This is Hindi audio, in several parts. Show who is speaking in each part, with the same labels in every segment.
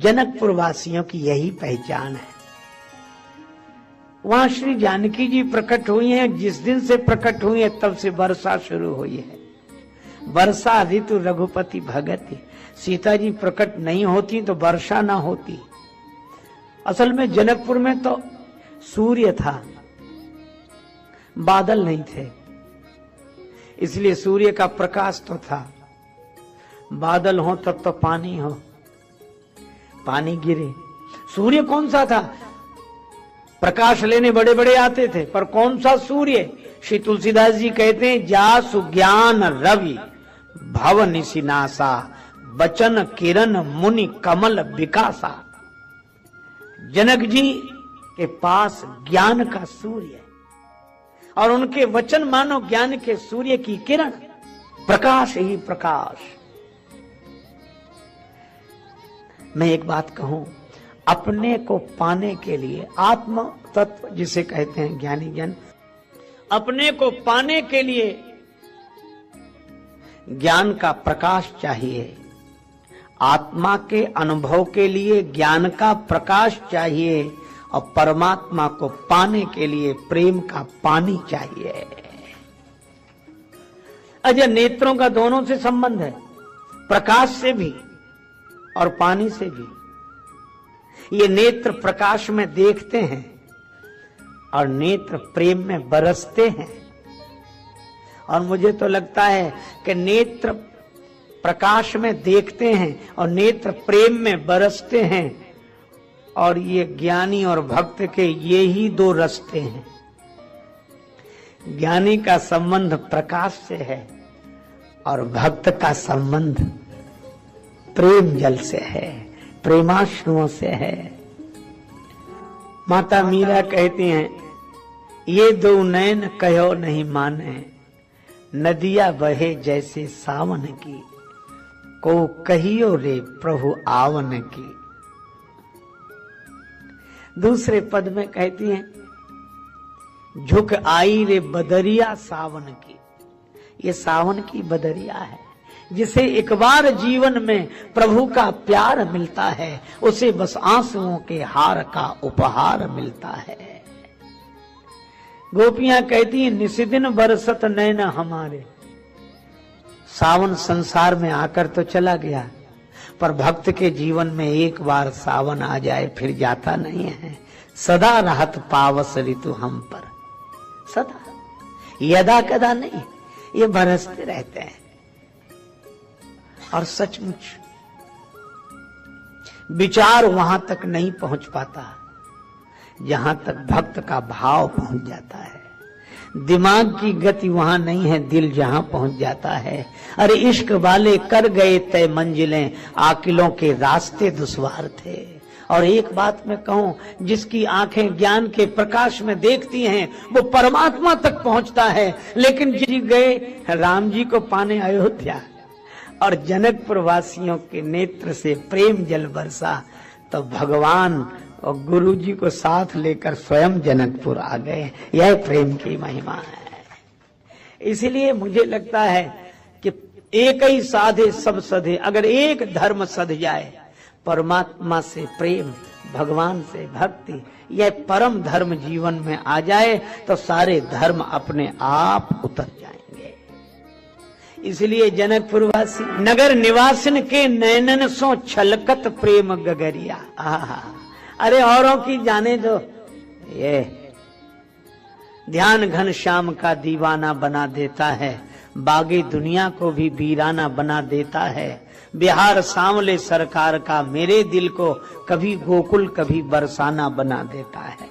Speaker 1: जनकपुर वासियों की यही पहचान है। वहां श्री जानकी जी प्रकट हुई हैं। जिस दिन से प्रकट हुई है तब से वर्षा शुरू हुई है। वर्षा ऋतु रघुपति भगति। सीता जी प्रकट नहीं होती तो वर्षा ना होती। असल में जनकपुर में तो सूर्य था, बादल नहीं थे, इसलिए सूर्य का प्रकाश तो था। बादल हो तब तो पानी हो, पानी गिरे। सूर्य कौन सा था? प्रकाश लेने बड़े बड़े आते थे, पर कौन सा सूर्य? श्री तुलसीदास जी कहते हैं, जासु ज्ञान रवि भव निशिनासा बचन किरण मुनि कमल विकासा। जनक जी के पास ज्ञान का सूर्य है और उनके वचन मानो ज्ञान के सूर्य की किरण, प्रकाश ही प्रकाश। मैं एक बात कहूं, अपने को पाने के लिए आत्म तत्व जिसे कहते हैं ज्ञानी जन, अपने को पाने के लिए ज्ञान का प्रकाश चाहिए। आत्मा के अनुभव के लिए ज्ञान का प्रकाश चाहिए और परमात्मा को पाने के लिए प्रेम का पानी चाहिए। अजय नेत्रों का दोनों से संबंध है, प्रकाश से भी और पानी से भी। ये नेत्र प्रकाश में देखते हैं और नेत्र प्रेम में बरसते हैं। और मुझे तो लगता है कि नेत्र प्रकाश में देखते हैं और नेत्र प्रेम में बरसते हैं, और ये ज्ञानी और भक्त के ये ही दो रास्ते हैं। ज्ञानी का संबंध प्रकाश से है और भक्त का संबंध प्रेम जल से है, प्रेमाश्रुओं से है। माता मीरा कहती हैं, ये दो नैन कहो नहीं माने, नदिया बहे जैसे सावन की, को कहियो रे प्रभु आवन की। दूसरे पद में कहती हैं, झुक आई रे बदरिया सावन की। ये सावन की बदरिया है, जिसे एक बार जीवन में प्रभु का प्यार मिलता है, उसे बस आंसुओं के हार का उपहार मिलता है। गोपियां कहती हैं, निशिदिन बरसत नैन हमारे। सावन संसार में आकर तो चला गया, पर भक्त के जीवन में एक बार सावन आ जाए फिर जाता नहीं है। सदा राहत पावस ऋतु हम पर, सदा, यदा कदा नहीं, ये बरसते रहते हैं। और सचमुच विचार वहां तक नहीं पहुंच पाता जहां तक भक्त का भाव पहुंच जाता है। दिमाग की गति वहां नहीं है, दिल जहां पहुंच जाता है। अरे इश्क वाले कर गए तय मंजिलें, आकिलों के रास्ते दुश्वार थे। और एक बात मैं कहूं, जिसकी आंखें ज्ञान के प्रकाश में देखती हैं वो परमात्मा तक पहुंचता है। लेकिन जी गए राम जी को पाने अयोध्या और जनकपुर वासियों के नेत्र से प्रेम जल बरसा, तो भगवान और गुरु जी को साथ लेकर स्वयं जनकपुर आ गए। यह प्रेम की महिमा है। इसलिए मुझे लगता है कि एक ही साधे सब सधे। अगर एक धर्म सध जाए, परमात्मा से प्रेम, भगवान से भक्ति, यह परम धर्म जीवन में आ जाए तो सारे धर्म अपने आप उतर जाएंगे। इसलिए जनकपुर वासी नगर निवासिन के नैनन सो छलकत प्रेम गगरिया। आहा, अरे औरों की जाने दो, ये ध्यान घन श्याम का दीवाना बना देता है, बागी दुनिया को भी वीराना बना देता है। बिहार सांवले सरकार का मेरे दिल को कभी गोकुल कभी बरसाना बना देता है।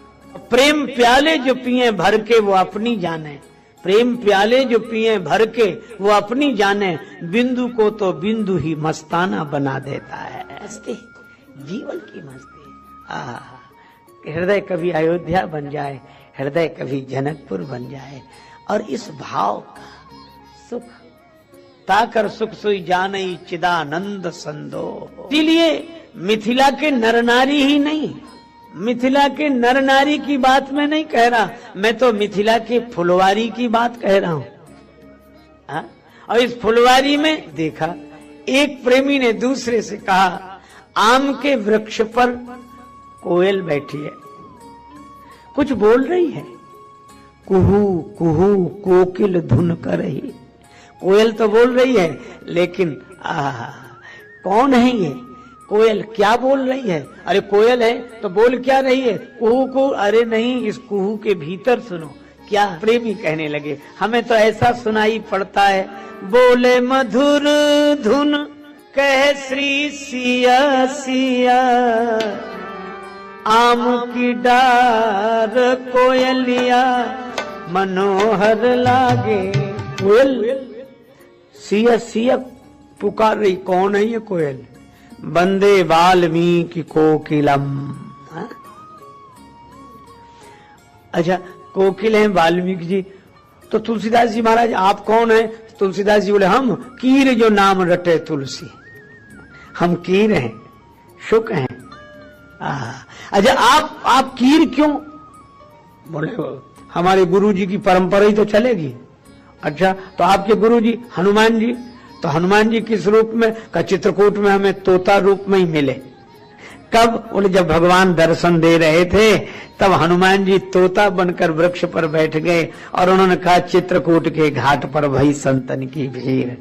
Speaker 1: प्रेम प्याले जो पिए भर के वो अपनी जाने, प्रेम प्याले जो पिए भर के वो अपनी जाने, बिंदु को तो बिंदु ही मस्ताना बना देता है। मस्ती, जीवन की मस्ती। हृदय कभी अयोध्या बन जाए, हृदय कभी जनकपुर बन जाए, और इस भाव का सुख ताकर सुख सोई जानई चिदानंद संदो। इसीलिए मिथिला के नर नारी ही नहीं, मिथिला के नर नारी की बात मैं नहीं कह रहा, मैं तो मिथिला के फुलवारी की बात कह रहा हूं। और इस फुलवारी में देखा, एक प्रेमी ने दूसरे से कहा, आम के वृक्ष पर कोयल बैठी है, कुछ बोल रही है, कुहू कुहू कोकिल धुन कर रही। कोयल तो बोल रही है, लेकिन कौन है ये कोयल, क्या बोल रही है? अरे कोयल है तो बोल क्या रही है? कुहू कुहू। अरे नहीं, इस कुहू के भीतर सुनो क्या प्रेमी कहने लगे। हमें तो ऐसा सुनाई पड़ता है, बोले मधुर धुन कह श्री सिया सिया, आम की डार कोयलिया मनोहर लागे। कोयल सिया सिया पुकार रही। कौन है ये कोयल? बंदे वाल्मीकि कोकिलम। अच्छा, कोकिल हैं वाल्मीकि जी। तो तुलसीदास जी महाराज आप कौन हैं? तुलसीदास जी बोले हम कीर जो नाम रटे तुलसी, हम कीर हैं, शुक हैं। अच्छा, आप कीर क्यों? बोले हमारे गुरु जी की परंपरा ही तो चलेगी। अच्छा, तो आपके गुरु जी हनुमान जी, तो हनुमान जी किस रूप में? का चित्रकूट में हमें तोता रूप में ही मिले। कब? बोले जब भगवान दर्शन दे रहे थे तब हनुमान जी तोता बनकर वृक्ष पर बैठ गए और उन्होंने कहा चित्रकूट के घाट पर भई संतन की भीड़,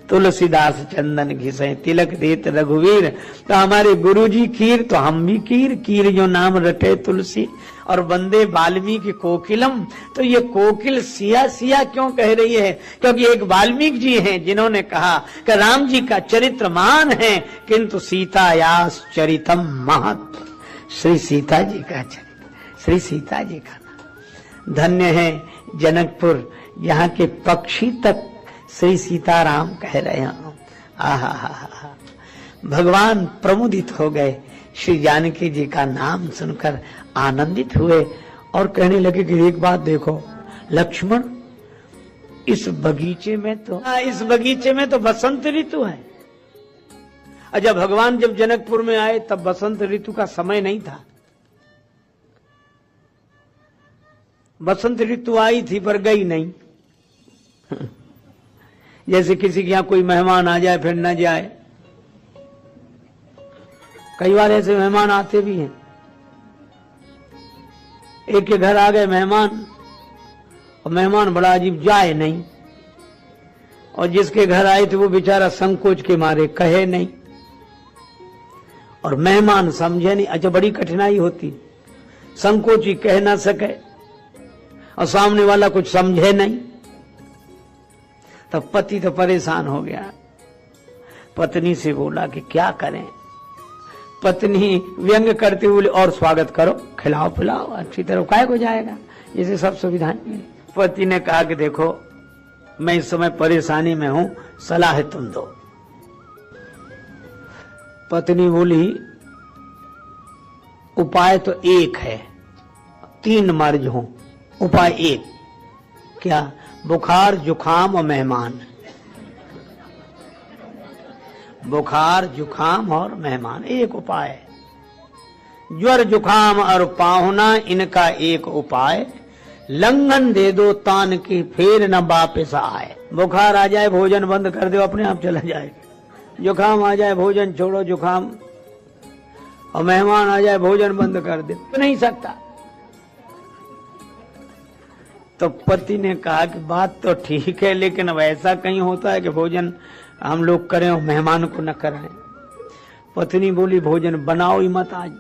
Speaker 1: तुलसीदास चंदन घिसे तिलक देत रघुवीर। तो हमारे गुरु जी कीर, तो हम भी कीर, कीर जो नाम रटे तुलसी। और वंदे वाल्मीकि कोकिलम, तो ये कोकिल सिया सिया क्यों कह रही है? क्योंकि एक वाल्मीकि जी हैं जिन्होंने कहा कि राम जी का चरित्र महान है, किंतु सीतायास चरितम महत्। श्री सीता जी का चरित्र, श्री सीता जी का नाम धन्य है जनकपुर, यहाँ के पक्षी तक श्री सीताराम कह रहे हैं। आहा, भगवान प्रमुदित हो गए, श्री जानकी जी का नाम सुनकर आनंदित हुए और कहने लगे कि एक बात देखो लक्ष्मण, इस बगीचे में तो बसंत ऋतु है। अच्छा, भगवान जब जनकपुर में आए तब बसंत ऋतु का समय नहीं था। बसंत ऋतु आई थी पर गई नहीं। जैसे किसी के यहाँ कोई मेहमान आ जाए फिर न जाए, कई बार ऐसे मेहमान आते भी हैं। एक के घर आ गए मेहमान और मेहमान बड़ा अजीब, जाए नहीं, और जिसके घर आए थे वो बेचारा संकोच के मारे कहे नहीं, और मेहमान समझे नहीं। अच्छा, बड़ी कठिनाई होती, संकोची कह ना सके और सामने वाला कुछ समझे नहीं, तब पति तो परेशान हो गया। पत्नी से बोला कि क्या करें? पत्नी व्यंग करते हुए और स्वागत करो, खिलाओ पिलाओ, अच्छी तरह काय हो जाएगा, जैसे सब सुविधाएं मिली। पति ने कहा कि देखो मैं इस समय परेशानी में हूं, सलाह तुम दो। पत्नी बोली उपाय तो एक है, 3 मर्ज हो, उपाय एक। क्या? बुखार जुखाम और मेहमान। बुखार जुखाम और मेहमान, एक उपाय है। ज्वर जुखाम और पाहुना, इनका एक उपाय। लंघन दे दो तान की, फिर न वापस आए। बुखार आ जाए भोजन बंद कर दो, अपने आप चला जाएगा। जुखाम आ जाए भोजन छोड़ो जुखाम, और मेहमान आ जाए भोजन बंद कर दे, तो नहीं सकता। तो पति ने कहा कि बात तो ठीक है, लेकिन अब ऐसा कहीं होता है कि भोजन हम लोग करें और मेहमान को न कराएं। पत्नी बोली भोजन बनाओ ही मत आज।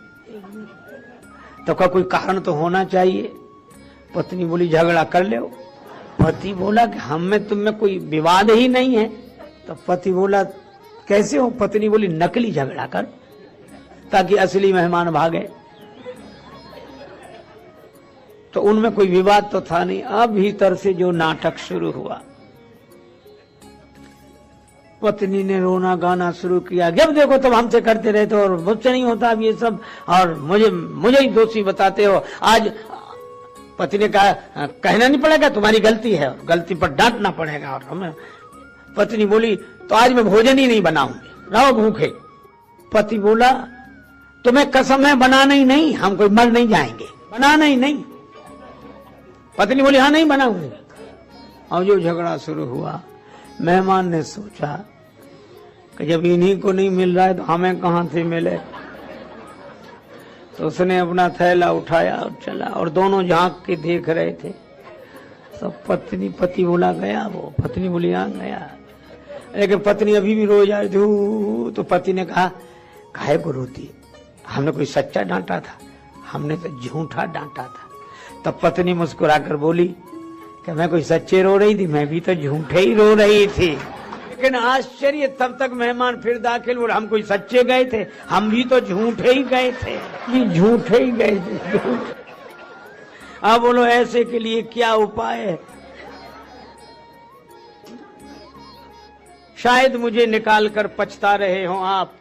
Speaker 1: तो का कोई कारण तो होना चाहिए। पत्नी बोली झगड़ा कर ले। पति बोला कि हम में तुम में कोई विवाद ही नहीं है। तो पति बोला कैसे हो? पत्नी बोली नकली झगड़ा कर ताकि असली मेहमान भागे। तो उनमें कोई विवाद तो था नहीं। अब भीतर से जो नाटक शुरू हुआ, पत्नी ने रोना गाना शुरू किया। जब देखो तब हमसे करते रहते हो और मुझसे नहीं होता अब ये सब, और मुझे ही दोषी बताते हो। आज पति ने कहा कहना नहीं पड़ेगा, तुम्हारी गलती है, गलती पर डांटना पड़ेगा। और हमें पत्नी बोली तो आज मैं भोजन ही नहीं बनाऊंगी, रहो भूखे। पति बोला तुम्हें कसम है बनाना ही नहीं, हम कोई मर नहीं जाएंगे, बनाना ही नहीं। पत्नी बोली हाँ नहीं बनाऊंगी। और जो झगड़ा शुरू हुआ, मेहमान ने सोचा कि जब इन्हीं को नहीं मिल रहा है तो हमें कहां से मिले। तो उसने अपना थैला उठाया और चला, और दोनों झांक के देख रहे थे। सब पति बोला गया, वो पत्नी बोली आ गया, लेकिन पत्नी अभी भी रो जा रही थी। तो पति ने कहा काहे को रोती, हमने कोई सच्चा डांटा था, हमने तो झूठा डांटा था। तब पत्नी मुस्कुराकर बोली कि मैं कोई सच्चे रो रही थी, मैं भी तो झूठे ही रो रही थी। लेकिन आश्चर्य, तब तक मेहमान फिर दाखिल बोले हम कोई सच्चे गए थे, हम भी तो झूठे ही गए थे, झूठे ही गए थे। अब बोलो ऐसे के लिए क्या उपाय है? शायद मुझे निकाल कर पछता रहे हो आप।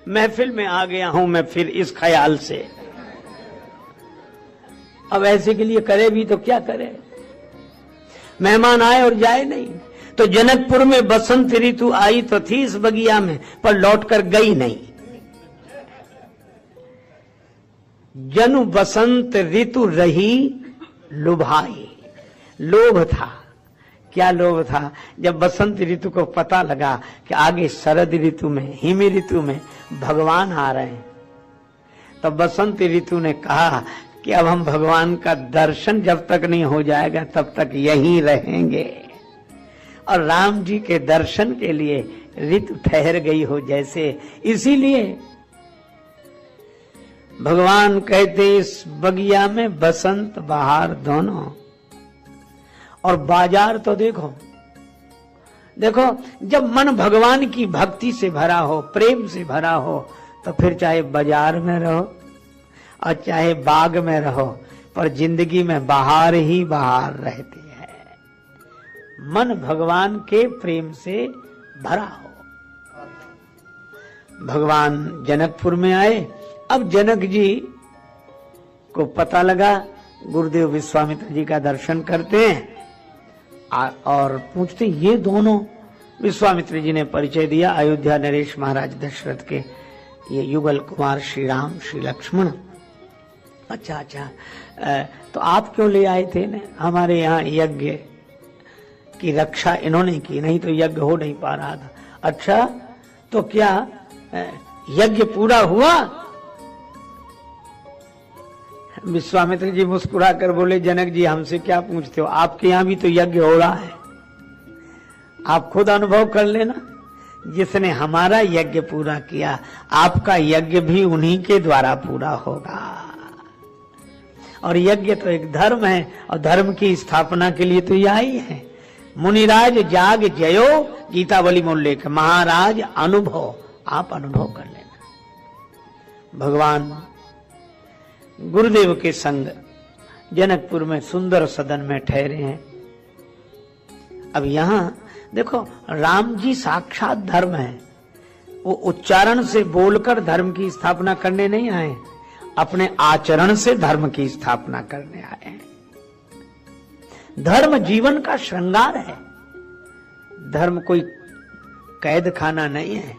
Speaker 1: महफिल में आ गया हूं मैं फिर इस ख्याल से, अब ऐसे के लिए करे भी तो क्या करे? मेहमान आए और जाए नहीं। तो जनकपुर में बसंत ऋतु आई तो थी इस बगिया में, पर लौट कर गई नहीं। जनु बसंत ऋतु रही लुभाई। लोभ था, क्या लोभ था? जब बसंत ऋतु को पता लगा कि आगे शरद ऋतु में, हिम ऋतु में भगवान आ रहे हैं, तब बसंत ऋतु ने कहा कि अब हम भगवान का दर्शन जब तक नहीं हो जाएगा तब तक यहीं रहेंगे। और राम जी के दर्शन के लिए ऋतु ठहर गई हो जैसे। इसीलिए भगवान कहते इस बगिया में बसंत बहार दोनों। और बाजार तो देखो, देखो जब मन भगवान की भक्ति से भरा हो, प्रेम से भरा हो, तो फिर चाहे बाजार में रहो और चाहे बाग में रहो, पर जिंदगी में बहार ही बहार रहती है। मन भगवान के प्रेम से भरा हो। भगवान जनकपुर में आए। अब जनक जी को पता लगा, गुरुदेव विश्वामित्र जी का दर्शन करते हैं और पूछते ये दोनों। विश्वामित्र जी ने परिचय दिया, अयोध्या नरेश महाराज दशरथ के ये युगल कुमार श्री राम श्री लक्ष्मण। अच्छा अच्छा, तो आप क्यों ले आए थे? ने हमारे यहाँ यज्ञ की रक्षा इन्होंने की, नहीं तो यज्ञ हो नहीं पा रहा था। अच्छा, तो क्या यज्ञ पूरा हुआ? विश्वामित्र जी मुस्कुरा कर बोले, जनक जी हमसे क्या पूछते हो, आपके यहाँ भी तो यज्ञ हो रहा है, आप खुद अनुभव कर लेना। जिसने हमारा यज्ञ पूरा किया, आपका यज्ञ भी उन्हीं के द्वारा पूरा होगा। और यज्ञ तो एक धर्म है, और धर्म की स्थापना के लिए तो यह ही है। मुनिराज जाग जयो, गीतावली में उल्लेख, महाराज अनुभव, आप अनुभव कर लेना। भगवान गुरुदेव के संग जनकपुर में सुंदर सदन में ठहरे हैं। अब यहां देखो, राम जी साक्षात धर्म है। वो उच्चारण से बोलकर धर्म की स्थापना करने नहीं आए, अपने आचरण से धर्म की स्थापना करने आए हैं। धर्म जीवन का श्रृंगार है। धर्म कोई कैद खाना नहीं है।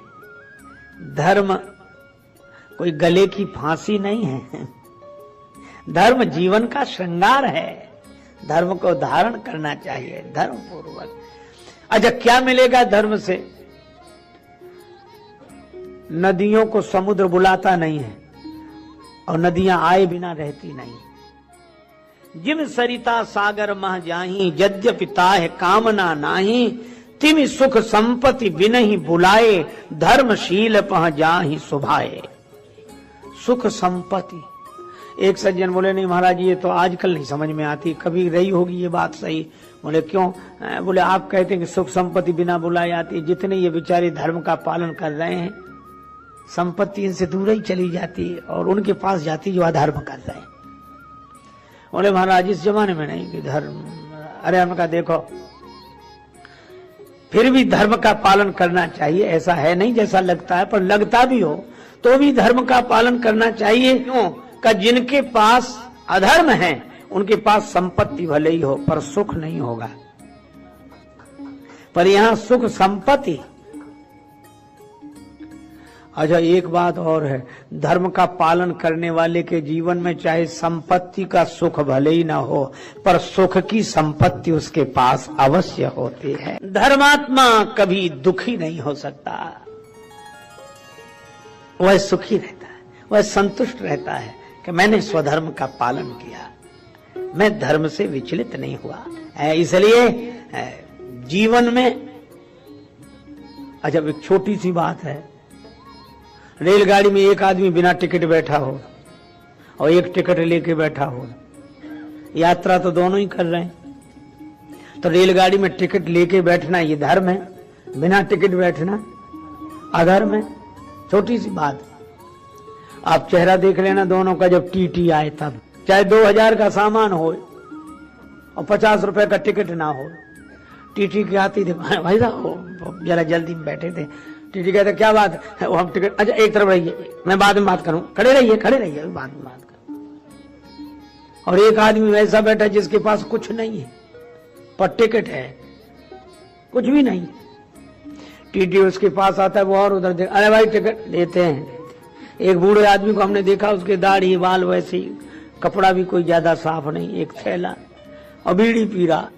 Speaker 1: धर्म कोई गले की फांसी नहीं है। धर्म जीवन का श्रृंगार है। धर्म को धारण करना चाहिए धर्म पूर्वक। अच्छा, क्या मिलेगा धर्म से? नदियों को समुद्र बुलाता नहीं है, और नदियां आए बिना रहती नहीं। जिम सरिता सागर मह जाही, यद्यपि ताहे कामना नाही, तिम सुख संपत्ति बिनहि बुलाए, धर्मशील पह जाही सुभाए। सुख संपत्ति। एक सज्जन बोले, नहीं महाराज ये तो आजकल नहीं समझ में आती, कभी रही होगी ये बात सही। बोले क्यों? बोले आप कहते हैं कि सुख संपत्ति बिना बुलाए आती है। जितने ये बेचारे धर्म का पालन कर रहे हैं, संपत्ति इनसे दूर ही चली जाती है और उनके पास जाती जो अधर्म कर रहे हैं। बोले महाराज इस जमाने में नहीं कि धर्म, अरे हमने कहा देखो, फिर भी धर्म का पालन करना चाहिए। ऐसा है नहीं जैसा लगता है, पर लगता भी हो तो भी धर्म का पालन करना चाहिए। क्यों? का जिनके पास अधर्म है उनके पास संपत्ति भले ही हो पर सुख नहीं होगा। पर यहां सुख संपत्ति, अच्छा, एक बात और है, धर्म का पालन करने वाले के जीवन में चाहे संपत्ति का सुख भले ही ना हो, पर सुख की संपत्ति उसके पास अवश्य होती है। धर्मात्मा कभी दुखी नहीं हो सकता, वह सुखी रहता है, वह संतुष्ट रहता है कि मैंने स्वधर्म का पालन किया, मैं धर्म से विचलित नहीं हुआ। इसलिए जीवन में, अच्छा एक छोटी सी बात है, रेलगाड़ी में एक आदमी बिना टिकट बैठा हो और एक टिकट लेके बैठा हो, यात्रा तो दोनों ही कर रहे हैं, तो रेलगाड़ी में टिकट लेके बैठना ये धर्म है, बिना टिकट बैठना अधर्म है। छोटी सी बात, आप चेहरा देख लेना दोनों का, जब टीटी आए तब, चाहे 2000 का सामान हो और 50 रुपए का टिकट ना हो, टीटी के आती थे, भाई साहब जरा जल्दी में बैठे थे, टीटी कहते क्या बात है, वो हम टिकट, अच्छा एक तरफ रहिए, मैं बाद में बात करूं, खड़े रहिए बाद में बात करूं। और एक आदमी वैसा बैठा जिसके पास कुछ नहीं है पर टिकट है, कुछ भी नहीं, टीटी उसके पास आता है, वो और उधर देख, अरे भाई टिकट देते हैं। एक बूढ़े आदमी को हमने देखा, उसके दाढ़ी बाल वैसे ही, कपड़ा भी कोई ज्यादा साफ नहीं, एक थैला और बीड़ी पी रहा,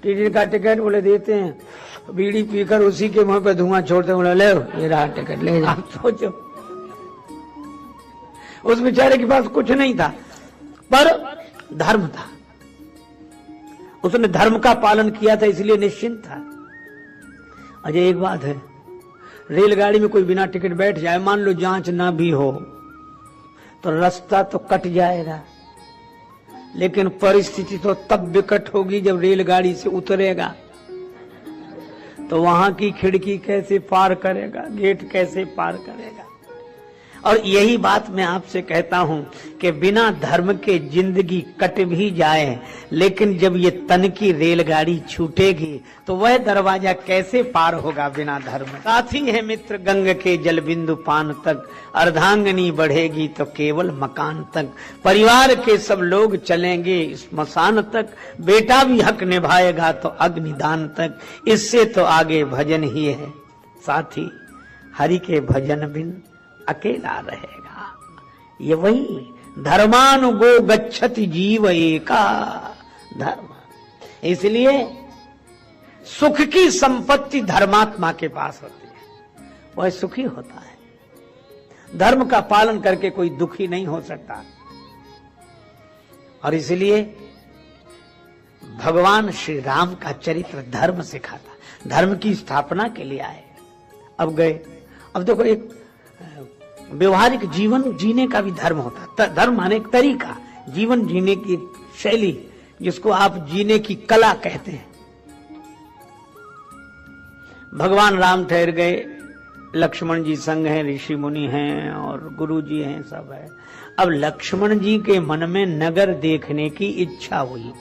Speaker 1: टीटी का टिकट बोले देते हैं, बीड़ी पीकर उसी के मुंह पे धुआं छोड़ते, बोले ले ये रहा टिकट, ले जा। सोचो उस बेचारे के पास कुछ नहीं था पर धर्म था, उसने धर्म का पालन किया था, इसलिए निश्चिंत था। अच्छा एक बात है, रेलगाड़ी में कोई बिना टिकट बैठ जाए, मान लो जांच ना भी हो तो रास्ता तो कट जाएगा, लेकिन परिस्थिति तो तब विकट होगी जब रेलगाड़ी से उतरेगा, तो वहां की खिड़की कैसे पार करेगा, गेट कैसे पार करेगा। और यही बात मैं आपसे कहता हूं कि बिना धर्म के जिंदगी कट भी जाए, लेकिन जब ये तन की रेलगाड़ी छूटेगी तो वह दरवाजा कैसे पार होगा बिना धर्म। साथी है मित्र गंग के जल बिंदु पान तक, अर्धांगनी बढ़ेगी तो केवल मकान तक, परिवार के सब लोग चलेंगे स्मशान तक, बेटा भी हक निभाएगा तो अग्निदान तक, इससे तो आगे भजन ही है साथी, हरि के भजन बिन अकेला रहेगा। ये वही धर्मानुगो गच्छति जीव एका धर्म। इसलिए सुख की संपत्ति धर्मात्मा के पास होती है, वह सुखी होता है। धर्म का पालन करके कोई दुखी नहीं हो सकता। और इसलिए भगवान श्री राम का चरित्र धर्म सिखाता, धर्म की स्थापना के लिए आए, अब गए। अब देखो एक व्यवहारिक जीवन जीने का भी धर्म होता है। धर्म माने एक तरीका, जीवन जीने की शैली, जिसको आप जीने की कला कहते हैं। भगवान राम ठहर गए, लक्ष्मण जी संग हैं, ऋषि मुनि हैं और गुरु जी हैं, सब है। अब लक्ष्मण जी के मन में नगर देखने की इच्छा हुई।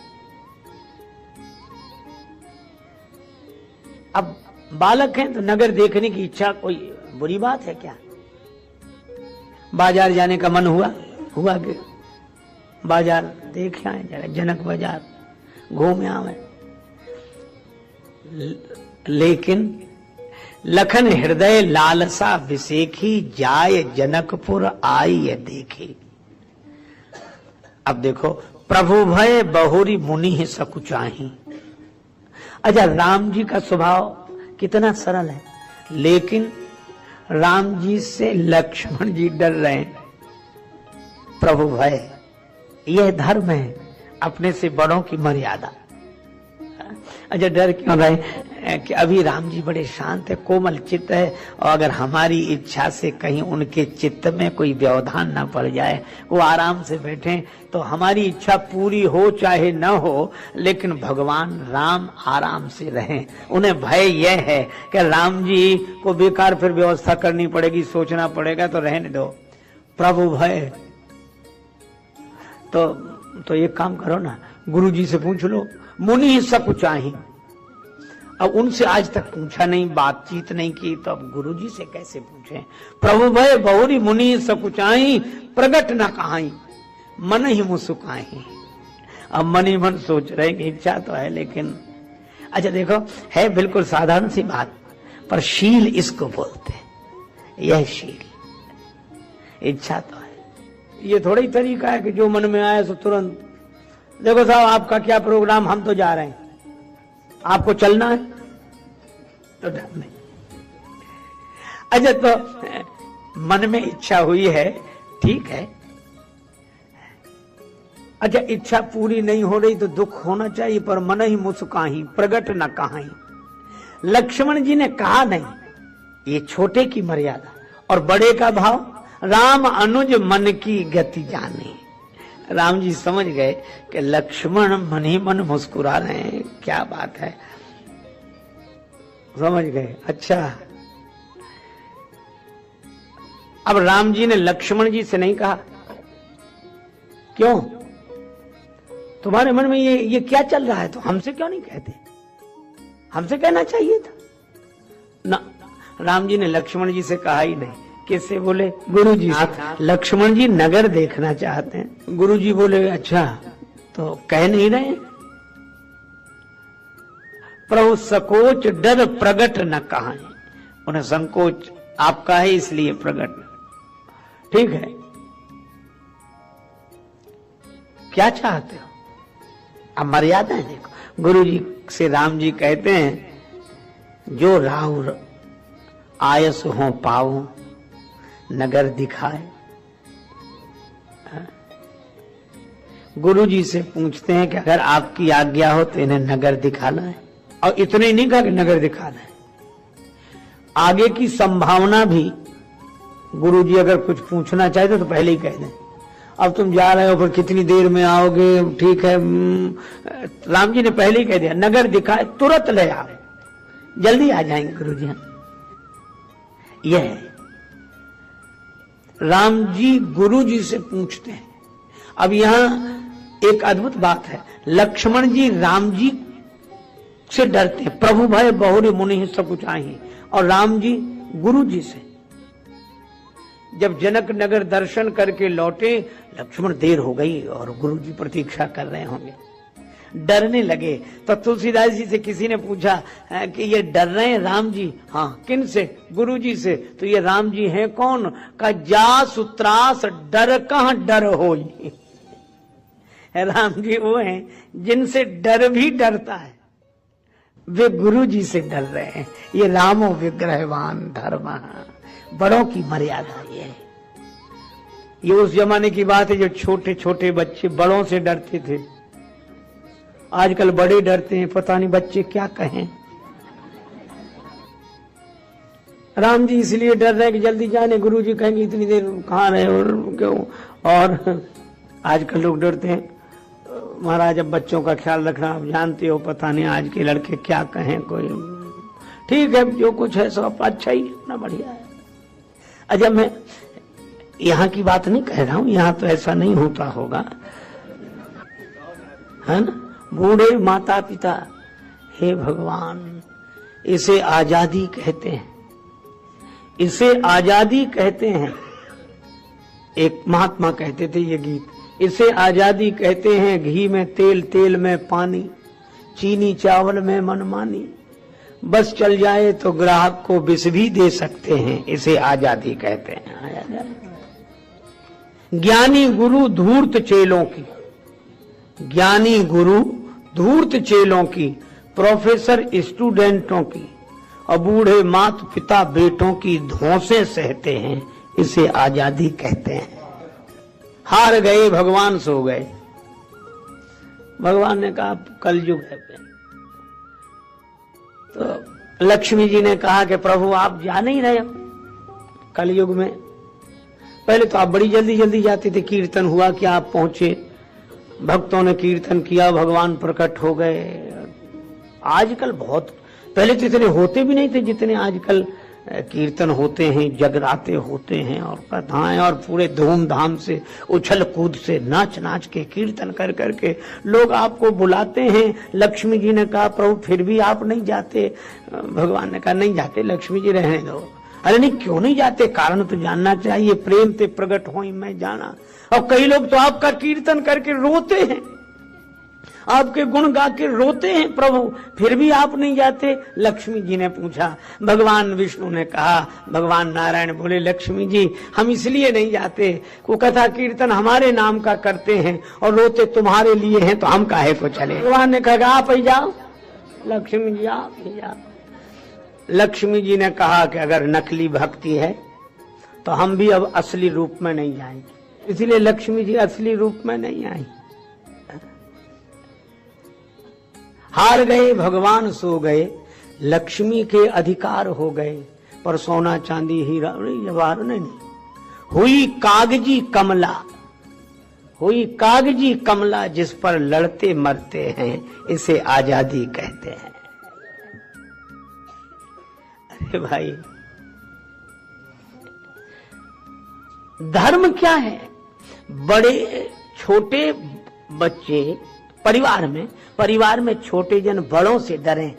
Speaker 1: अब बालक हैं तो नगर देखने की इच्छा कोई बुरी बात है क्या? बाजार जाने का मन हुआ कि बाजार देख आए, जरा जनक बाजार घूम आए। लेकिन लखन हृदय लालसा विसेखी, जाय जनकपुर आई देखी। अब देखो, प्रभु भय बहुरी मुनि है सकुचाही। अच्छा, राम जी का स्वभाव कितना सरल है, लेकिन राम जी से लक्ष्मण जी डर रहे हैं। प्रभु भय, यह धर्म है, अपने से बड़ों की मर्यादा। अच्छा, डर क्यों रहे कि अभी राम जी बड़े शांत है, कोमल चित्त है, और अगर हमारी इच्छा से कहीं उनके चित्त में कोई व्यवधान ना पड़ जाए, वो आराम से बैठे, तो हमारी इच्छा पूरी हो चाहे न हो, लेकिन भगवान राम आराम से रहें। उन्हें भय यह है कि राम जी को बेकार फिर व्यवस्था करनी पड़ेगी, सोचना पड़ेगा, तो रहने दो। प्रभु भय, तो एक काम करो ना, गुरु जी से पूछ लो, मुनि ही सब कुछ चाही। अब उनसे आज तक पूछा नहीं, बातचीत नहीं की, तो अब गुरु जी से कैसे पूछें? प्रभु भय बहुरी मुनि सब कुछ आई, प्रगट न कहाई, मन ही मुसुकाई। अब मन ही मन सोच रहे कि इच्छा तो है, लेकिन अच्छा देखो, है बिल्कुल साधारण सी बात, पर शील इसको बोलते हैं। यह शील, इच्छा तो है। ये थोड़ा ही तरीका है कि जो मन में आए सो तुरंत, देखो साहब आपका क्या प्रोग्राम, हम तो जा रहे हैं, आपको चलना है तो डर नहीं। अच्छा तो मन में इच्छा हुई है, ठीक है। अच्छा इच्छा पूरी नहीं हो रही तो दुख होना चाहिए, पर मन ही मुस्काही प्रगट न कहाई। लक्ष्मण जी ने कहा नहीं, ये छोटे की मर्यादा और बड़े का भाव। राम अनुज मन की गति जाने। राम जी समझ गए कि लक्ष्मण मन ही मन मुस्कुरा रहे हैं, क्या बात है, समझ गए। अच्छा अब राम जी ने लक्ष्मण जी से नहीं कहा, क्यों, तुम्हारे मन में ये क्या चल रहा है, तो हमसे क्यों नहीं कहते, हमसे कहना चाहिए था ना। राम जी ने लक्ष्मण जी से कहा ही नहीं। किससे बोले? गुरु जी से। लक्ष्मण जी नगर देखना चाहते हैं। गुरु जी बोले अच्छा, तो कह नहीं रहे। प्रभु सकोच डर प्रगट न कहां, उन्हें संकोच आपका है इसलिए प्रगट, ठीक है। क्या चाहते हो, अब मर्यादा है देखो। गुरु जी से राम जी कहते हैं, जो राहुल आयस हो पाओ नगर दिखाए। गुरु जी से पूछते हैं कि अगर आपकी आज्ञा हो तो इन्हें नगर दिखाना है। और इतने ही नहीं कहा कि नगर दिखाना है, आगे की संभावना भी गुरु जी अगर कुछ पूछना चाहते तो पहले ही कह दें, अब तुम जा रहे हो पर कितनी देर में आओगे, ठीक है। राम जी ने पहले ही कह दिया नगर दिखाए, तुरंत ले आओ, जल्दी आ जाएंगे गुरु जी। यह है राम जी गुरु जी से पूछते हैं। अब यहां एक अद्भुत बात है, लक्ष्मण जी राम जी से डरते हैं, प्रभु भय बहुरी मुनि सब कुछ आई, और राम जी गुरु जी से। जब जनक नगर दर्शन करके लौटे, लक्ष्मण देर हो गई और गुरु जी प्रतीक्षा कर रहे होंगे, डरने लगे। तो तुलसीदास जी से किसी ने पूछा कि ये डर रहे हैं राम जी? हाँ। किन से? गुरु जी से। तो ये राम जी हैं कौन? का जास त्रास डर कहां डर हो। राम जी वो हैं जिनसे डर भी डरता है, वे गुरु जी से डर रहे हैं। ये रामो विग्रहवान धर्म, बड़ों की मर्यादा ये है। ये उस जमाने की बात है जो छोटे छोटे बच्चे बड़ों से डरते थे, आजकल बड़े डरते हैं, पता नहीं बच्चे क्या कहें। राम जी इसलिए डर रहे हैं कि जल्दी जाने, गुरु जी कहेंगे इतनी देर कहाँ रहे और क्यों। और आजकल लोग डरते हैं, महाराज अब बच्चों का ख्याल रखना, आप जानते हो पता नहीं आज के लड़के क्या कहें। कोई ठीक है, जो कुछ है सब अच्छा ही, इतना बढ़िया है। अच्छा मैं यहाँ की बात नहीं कह रहा हूँ, यहाँ तो ऐसा नहीं होता होगा, है ना। बूढ़े माता पिता, हे भगवान, इसे आजादी कहते हैं, इसे आजादी कहते हैं। एक महात्मा कहते थे ये गीत, इसे आजादी कहते हैं। घी में तेल, तेल में पानी, चीनी चावल में मनमानी, बस चल जाए तो ग्राहक को विष भी दे सकते हैं, इसे आजादी कहते हैं। ज्ञानी गुरु धूर्त चेलों की, ज्ञानी गुरु धूर्त चेलों की, प्रोफेसर स्टूडेंटों की, और बूढ़े माता पिता बेटों की धौंसे सहते हैं, इसे आजादी कहते हैं। हार गए भगवान सो गए। भगवान ने कहा कलयुग है। तो लक्ष्मी जी ने कहा कि प्रभु आप जा नहीं रहे हो कलयुग में, पहले तो आप बड़ी जल्दी जल्दी जाते थे, कीर्तन हुआ कि आप पहुंचे, भक्तों ने कीर्तन किया, भगवान प्रकट हो गए। आजकल बहुत, पहले तो इतने होते भी नहीं थे जितने आजकल कीर्तन होते हैं, जगराते होते हैं और कथाएं, और पूरे धूमधाम से उछल कूद से नाच नाच के कीर्तन कर करके लोग आपको बुलाते हैं। लक्ष्मी जी ने कहा प्रभु फिर भी आप नहीं जाते? भगवान ने कहा नहीं जाते, लक्ष्मी जी रहने दो। अरे नहीं क्यों नहीं जाते? कारण तो जानना चाहिए, प्रेम से प्रकट हो मैं जाना। और कई लोग तो आपका कीर्तन करके रोते हैं, आपके गुण गा के रोते हैं प्रभु, फिर भी आप नहीं जाते। लक्ष्मी जी ने पूछा, भगवान विष्णु ने कहा, भगवान नारायण बोले, लक्ष्मी जी हम इसलिए नहीं जाते, वो कथा कीर्तन हमारे नाम का करते हैं और रोते तुम्हारे लिए हैं, तो हम काहे को चले। भगवान ने कहा आप ही जाओ, लक्ष्मी जी आप ही जाओ। लक्ष्मी जी ने कहा कि अगर नकली भक्ति है तो हम भी अब असली रूप में नहीं जाएंगे, इसलिए लक्ष्मी जी असली रूप में नहीं आई। हार गए भगवान, सो गए, लक्ष्मी के अधिकार हो गए, पर सोना चांदी हीरा जवाहर नहीं, हुई कागजी कमला, हुई कागजी कमला जिस पर लड़ते मरते हैं, इसे आजादी कहते हैं। अरे भाई, धर्म क्या है? बड़े छोटे बच्चे परिवार में छोटे जन बड़ों से डरें,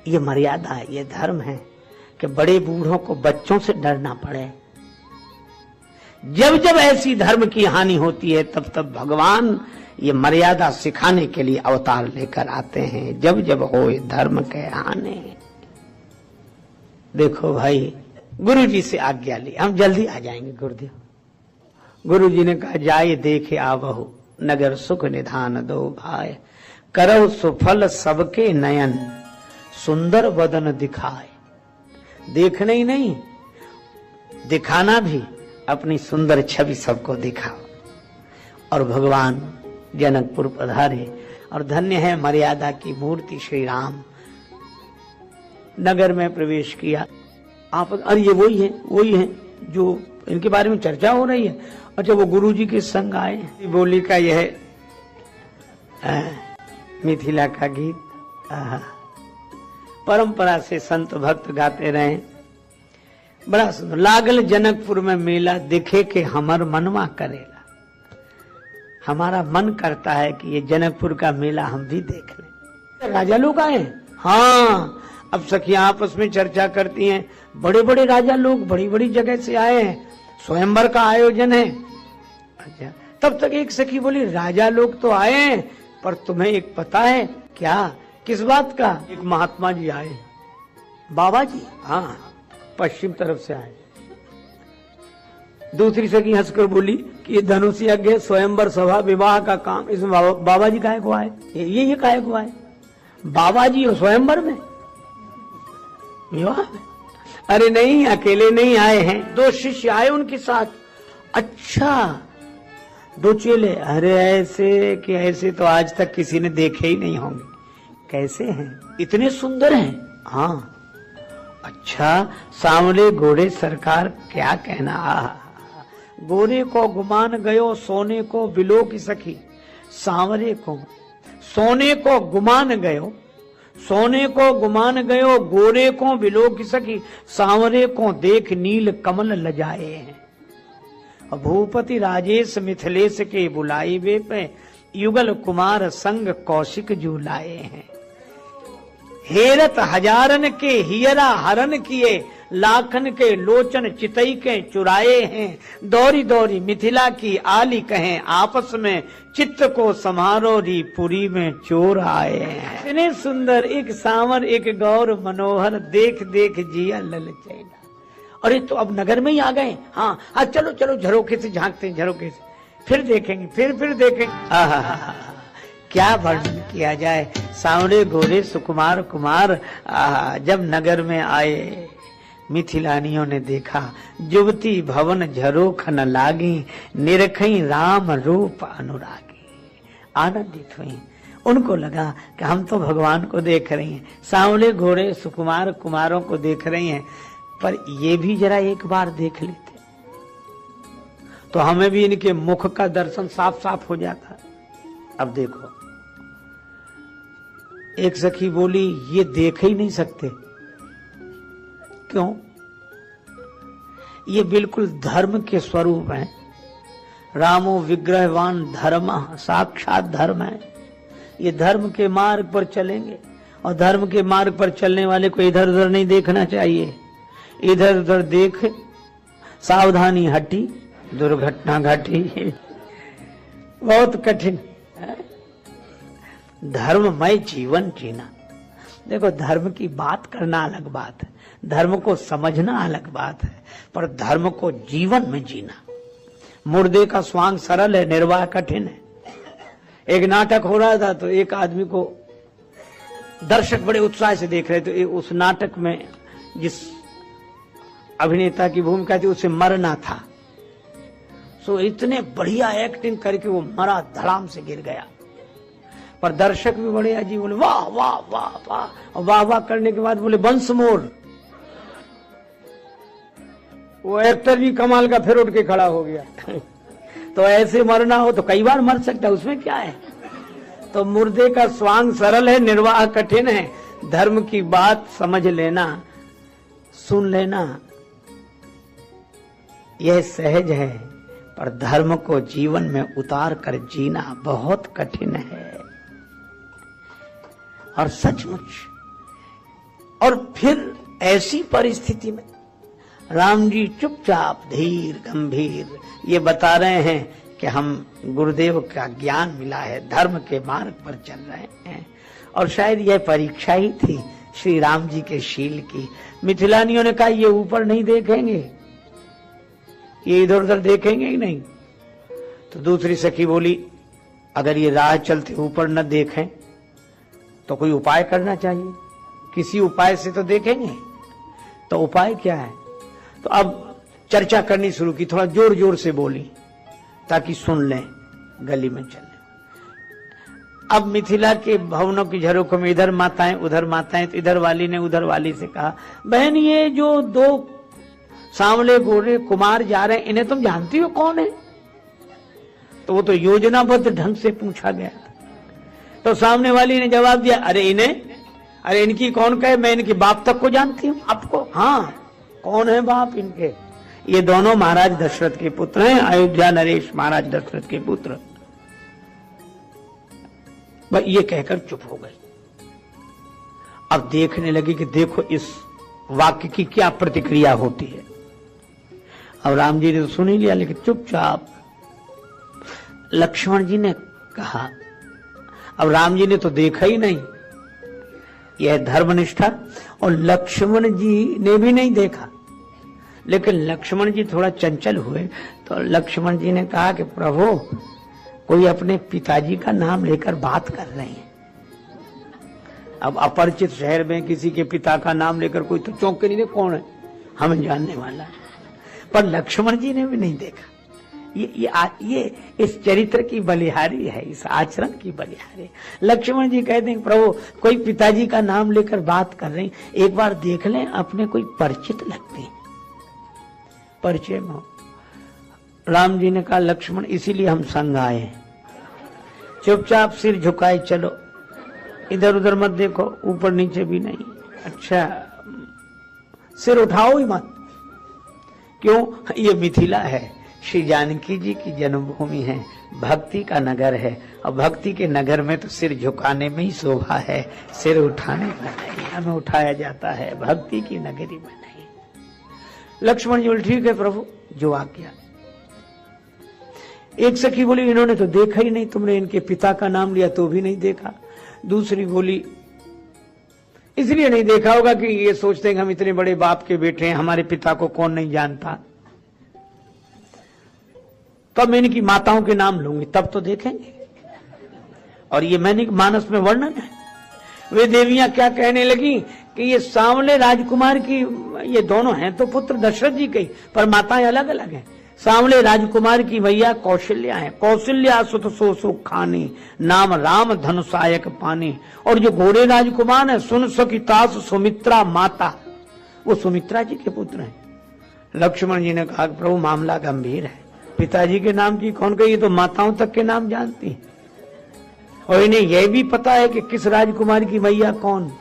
Speaker 1: ये मर्यादा है, ये धर्म है कि बड़े बूढ़ों को बच्चों से डरना पड़े। जब जब ऐसी धर्म की हानि होती है तब तब भगवान ये मर्यादा सिखाने के लिए अवतार लेकर आते हैं। जब जब हो धर्म के हानि। देखो भाई, गुरु जी से आज्ञा ली, हम जल्दी आ जाएंगे गुरुदेव। गुरु जी ने कहा, जाए देखे आवहु नगर सुख निधान दो भाई, करो सुफल सबके नयन सुंदर वदन दिखाए। देखने ही नहीं, दिखाना भी, अपनी सुंदर छवि सबको दिखाओ। और भगवान जनकपुर पधारे और धन्य है मर्यादा की मूर्ति श्री राम। नगर में प्रवेश किया। आप अरे ये वही है जो इनके बारे में चर्चा हो रही है। अच्छा, वो गुरु जी के संग आए। बोली का यह मिथिला का गीत परंपरा से संत भक्त गाते रहे, बड़ा सुंदर। लागल जनकपुर में मेला, दिखे के हमर मनवा करेला। हमारा मन करता है कि ये जनकपुर का मेला हम भी देख लें। राजा लोग आए, हाँ। अब सखियां आपस में चर्चा करती हैं, बड़े बड़े राजा लोग बड़ी बड़ी जगह से आए हैं, स्वयंवर का आयोजन है। अच्छा, तब तक एक सखी बोली, राजा लोग तो आए हैं, पर तुम्हें एक पता है क्या? किस बात का? एक महात्मा जी आए, बाबा जी, हाँ, पश्चिम तरफ से आए। दूसरी सखी हंसकर बोली कि ये धनुष यज्ञ, स्वयंवर सभा, विवाह का काम, इसमें बाबा जी काहे को आए? ये काहे को आए? बाबा जी और स्वयंवर में विवाह? अरे नहीं, अकेले नहीं आए हैं, दो शिष्य आए उनके साथ। अच्छा, दो चेले। अरे ऐसे कि ऐसे तो आज तक किसी ने देखे ही नहीं होंगे। कैसे हैं? इतने सुंदर हैं? हाँ। अच्छा, सांवले घोड़े, सरकार क्या कहना। गोरे को गुमान गयो, सोने को बिलो की सखी। सांवरे को सोने को गुमान गयो, सोने को गुमान गयो, गोरे को बिलो की सखी। सांवरे को देख नील कमल लजाए हैं। भूपति राजेश मिथिलेश के बुलाई वे पे, युगल कुमार संग कौशिक जू लाए हैं। हेरत हजारन के हियरा हरन किए, लाखन के लोचन चितई के चुराए हैं। दौरी दौरी मिथिला की आली कहें, आपस में चित्त को समारो री पुरी में चोर आए हैं। इतने सुंदर, एक सांवर एक गौर मनोहर, देख देख जिया ललचैला। अरे तो अब नगर में ही आ गए। हाँ हाँ, चलो चलो झरोखे से झांकते हैं, झरोखे से फिर देखेंगे, फिर देखेंगे। क्या वर्णन किया जाए। सांवरे गोरे सुकुमार कुमार जब नगर में आए, मिथिलानियों ने देखा, जुवती भवन झरोख न लागी, निरखई राम रूप अनुरागी। आनंदित हुई, उनको लगा कि हम तो भगवान को देख रही हैं, सांवले घोड़े सुकुमार कुमारों को देख रही हैं, पर ये भी जरा एक बार देख लेते तो हमें भी इनके मुख का दर्शन साफ साफ हो जाता। अब देखो, एक सखी बोली, ये देख ही नहीं सकते। क्यों? ये बिल्कुल धर्म के स्वरूप हैं। रामो विग्रहवान धर्म, साक्षात धर्म है। ये धर्म के मार्ग पर चलेंगे, और धर्म के मार्ग पर चलने वाले को इधर उधर नहीं देखना चाहिए। इधर उधर देख, सावधानी हटी, दुर्घटना घटी। बहुत कठिन। धर्ममय जीवन जीना। देखो, धर्म की बात करना अलग बात है, धर्म को समझना अलग बात है, पर धर्म को जीवन में जीना। मुर्दे का स्वांग सरल है, निर्वाह कठिन है। एक नाटक हो रहा था तो एक आदमी को दर्शक बड़े उत्साह से देख रहे थे। उस नाटक में जिस अभिनेता की भूमिका थी उसे मरना था, सो इतने बढ़िया एक्टिंग करके वो मरा, धड़ाम से गिर गया। पर दर्शक भी बड़े अजीब, बोले वाह वाह वाह वाह, और वाह वाह करने के बाद बोले वंस मोर। वो एक्टर भी कमाल का फिर उठ के खड़ा हो गया। तो ऐसे मरना हो तो कई बार मर सकता है, उसमें क्या है। तो मुर्दे का स्वांग सरल है, निर्वाह कठिन है। धर्म की बात समझ लेना, सुन लेना, यह सहज है, पर धर्म को जीवन में उतार कर जीना बहुत कठिन है। और सचमुच, और फिर ऐसी परिस्थिति में राम जी चुपचाप धीर गंभीर ये बता रहे हैं कि हम गुरुदेव का ज्ञान मिला है, धर्म के मार्ग पर चल रहे हैं। और शायद यह परीक्षा ही थी श्री राम जी के शील की। मिथिलानियों ने कहा ये ऊपर नहीं देखेंगे, ये इधर उधर देखेंगे ही नहीं। तो दूसरी सखी बोली अगर ये राह चलते ऊपर न देखें तो कोई उपाय करना चाहिए, किसी उपाय से तो देखेंगे। तो उपाय क्या है? तो अब चर्चा करनी शुरू की, थोड़ा जोर जोर से बोली ताकि सुन लें, गली में चले। अब मिथिला के भवनों की झरोखों में इधर माताएं उधर माताएं, तो इधर वाली ने उधर वाली से कहा, बहन ये जो दो सांवले गोरे कुमार जा रहे हैं इन्हें तुम जानती हो कौन है? तो वो तो योजनाबद्ध ढंग से पूछा गया। तो सामने वाली ने जवाब दिया, अरे इन्हें, अरे इनकी कौन कहे, मैं इनके बाप तक को जानती हूँ। आपको? हाँ, कौन है बाप इनके? ये दोनों महाराज दशरथ के पुत्र हैं, अयोध्या नरेश महाराज दशरथ के पुत्र। बस ये कहकर चुप हो गई। अब देखने लगी कि देखो इस वाक्य की क्या प्रतिक्रिया होती है। अब राम जी ने तो सुन ही लिया, लेकिन चुपचाप। लक्ष्मण जी ने कहा, अब राम जी ने तो देखा ही नहीं, यह धर्मनिष्ठा, और लक्ष्मण जी ने भी नहीं देखा। लेकिन लक्ष्मण जी थोड़ा चंचल हुए, तो लक्ष्मण जी ने कहा कि प्रभु कोई अपने पिताजी का नाम लेकर बात कर रहे हैं। अब अपरिचित शहर में किसी के पिता का नाम लेकर कोई तो चौंक के नहीं, कौन है, हमें जानने वाला है। पर लक्ष्मण जी ने भी नहीं देखा। ये इस चरित्र की बलिहारी है, इस आचरण की बलिहारी। लक्ष्मण जी कहते हैं प्रभु कोई पिताजी का नाम लेकर बात कर रहे हैं, एक बार देख लें, अपने कोई परिचित लगते हैं, परिचय में। राम जी ने कहा लक्ष्मण इसीलिए हम संग आए हैं, चुपचाप सिर झुकाए चलो, इधर उधर मत देखो, ऊपर नीचे भी नहीं। अच्छा, सिर उठाओ ही मत। क्यों? ये मिथिला है, श्री जानकी जी की जन्मभूमि है, भक्ति का नगर है, और भक्ति के नगर में तो सिर झुकाने में ही शोभा है, सिर उठाने में नहीं। हमें उठाया जाता है, भक्ति की नगरी में नहीं। लक्ष्मण जी बोले ठीक है प्रभु, जो आज्ञा। एक सखी बोली इन्होंने तो देखा ही नहीं, तुमने इनके पिता का नाम लिया तो भी नहीं देखा। दूसरी बोली इसलिए नहीं देखा होगा कि ये सोचते हैं कि हम इतने बड़े बाप के बेटे हैं, हमारे पिता को कौन नहीं जानता। तब मैं इनकी माताओं के नाम लूंगी, तब तो देखेंगे। और ये मैंने मानस में वर्णन है। वे देवियां क्या कहने लगी कि ये सांवले राजकुमार की, ये दोनों हैं तो पुत्र दशरथ जी के, पर माताएं अलग अलग हैं। सांवले राजकुमार की भैया कौशल्या है, कौशल्या सुत सो सुख खानी, नाम राम धनुषायक पानी। और जो घोड़े राजकुमार है सुन सकी तास सुमित्रा माता, वो सुमित्रा जी के पुत्र हैं। लक्ष्मण जी ने कहा प्रभु मामला गंभीर है, पिताजी के नाम की कौन कही, तो माताओं तक के नाम जानती है, और इन्हें यह भी पता है कि किस राजकुमार की मैया कौन।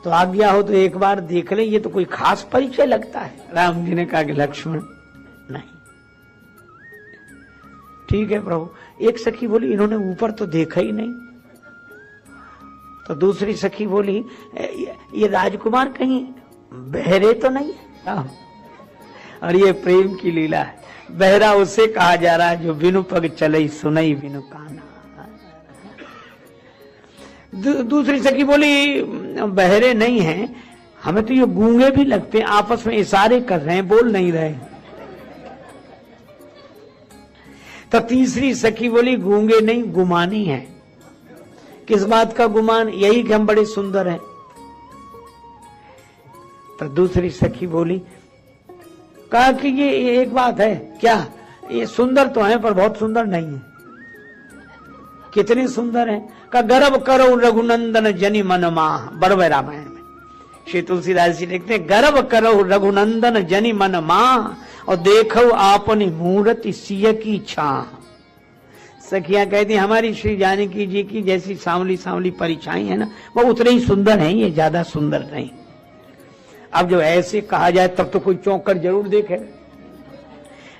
Speaker 1: तो आज्ञा हो तो एक बार देख ले, ये तो कोई खास परिचय लगता है। राम जी ने कहा कि लक्ष्मण नहीं, ठीक है प्रभु। एक सखी बोली इन्होंने ऊपर तो देखा ही नहीं। तो दूसरी सखी बोली ये राजकुमार कहीं बहरे तो नहीं है। और ये प्रेम की लीला है, बहरा उसे कहा जा रहा है जो बिनु पग चलई सुनई बिनु काना। दूसरी सखी बोली बहरे नहीं हैं, हमें तो ये गूंगे भी लगते हैं, आपस में इशारे कर रहे हैं, बोल नहीं रहे। तो तीसरी सखी बोली गूंगे नहीं, गुमानी है। किस बात का गुमान? यही कि हम बड़े सुंदर हैं। तो दूसरी सखी बोली, कहा कि ये एक बात है। क्या? ये सुंदर तो है पर बहुत सुंदर नहीं है। कितने सुंदर हैं? का गर्व करो रघुनंदन जनि मन माह, बड़वे रामायण में श्री तुलसीदास जी लिखते हैं, गर्व करो रघुनंदन जनि मन माह और देखो आपनी मूर्ति सिय की छाह। सखियां कहती हमारी श्री जानकी जी की जैसी सांवली सांवली परिछाई है ना, वो उतने ही सुंदर हैं, ये ज्यादा सुंदर नहीं। अब जो ऐसे कहा जाए तब तो कोई चौंक कर जरूर देखे,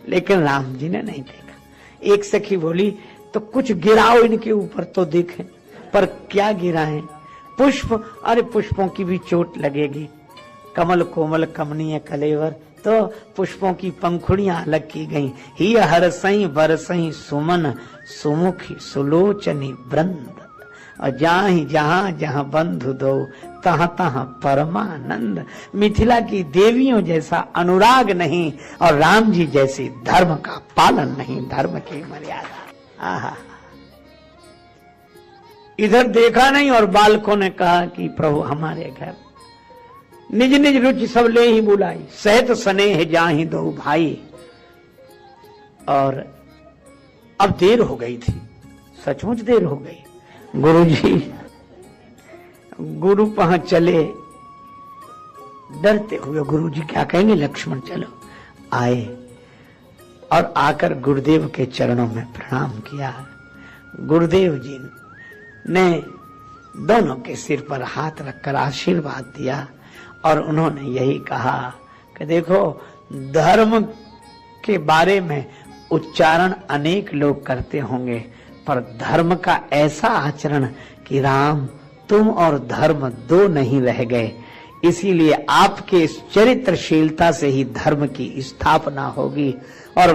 Speaker 1: लेकिन राम जी ने नहीं देखा। एक सखी बोली, तो कुछ गिराओ इनके ऊपर तो देखें। पर क्या गिराएं? पुष्प, अरे पुष्पों की भी चोट लगेगी। कमल कोमल कमनीय कलेवर, तो पुष्पों की पंखुड़ियां अलग की गई। ही हरसई बरसई सुमन सुमुखी सुलोचनी वृंद, और जहां जहां जहां बंधु दो तहां तहां परमानंद। मिथिला की देवियों जैसा अनुराग नहीं और राम जी जैसी धर्म का पालन नहीं, धर्म की मर्यादा। आहा, इधर देखा नहीं और बालकों ने कहा कि प्रभु हमारे घर निज निज रुचि सब ले ही बुलाई, सहत स्नेह जाहि दो भाई। और अब देर हो गई थी, सचमुच देर हो गई। गुरु पहुंच चले, डरते हुए गुरुजी क्या कहेंगे, लक्ष्मण चलो। आए और आकर गुरुदेव के चरणों में प्रणाम किया। गुरुदेव जी ने दोनों के सिर पर हाथ रखकर आशीर्वाद दिया और उन्होंने यही कहा कि देखो, धर्म के बारे में उच्चारण अनेक लोग करते होंगे, पर धर्म का ऐसा आचरण कि राम तुम और धर्म दो नहीं रह गए। इसीलिए आपके इस चरित्रशीलता से ही धर्म की स्थापना होगी। और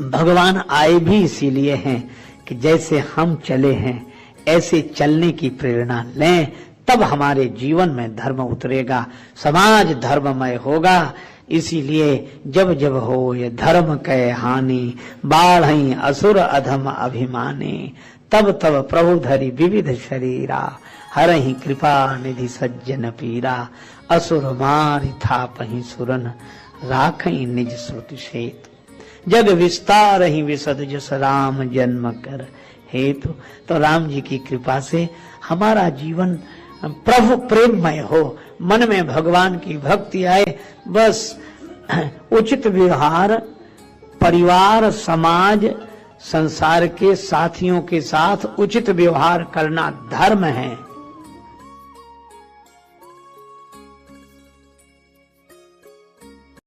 Speaker 1: भगवान आए भी इसीलिए हैं कि जैसे हम चले हैं ऐसे चलने की प्रेरणा लें, तब हमारे जीवन में धर्म उतरेगा, समाज धर्ममय होगा। इसीलिए जब जब हो ये धर्म कै हानि, बाढ़ई असुर अधम अभिमानी, तब तब प्रभु धरि विविध शरीरा, हरहि कृपा निधि सज्जन पीरा, असुर मारि थापहि सुरन, राखहि निज श्रुति सेतु, जग विस्तार ही विशद जस राम जन्म कर हेतु। तो राम जी की कृपा से हमारा जीवन प्रभु प्रेममय हो, मन में भगवान की भक्ति आए। बस उचित व्यवहार परिवार समाज संसार के साथियों के साथ उचित व्यवहार करना धर्म है।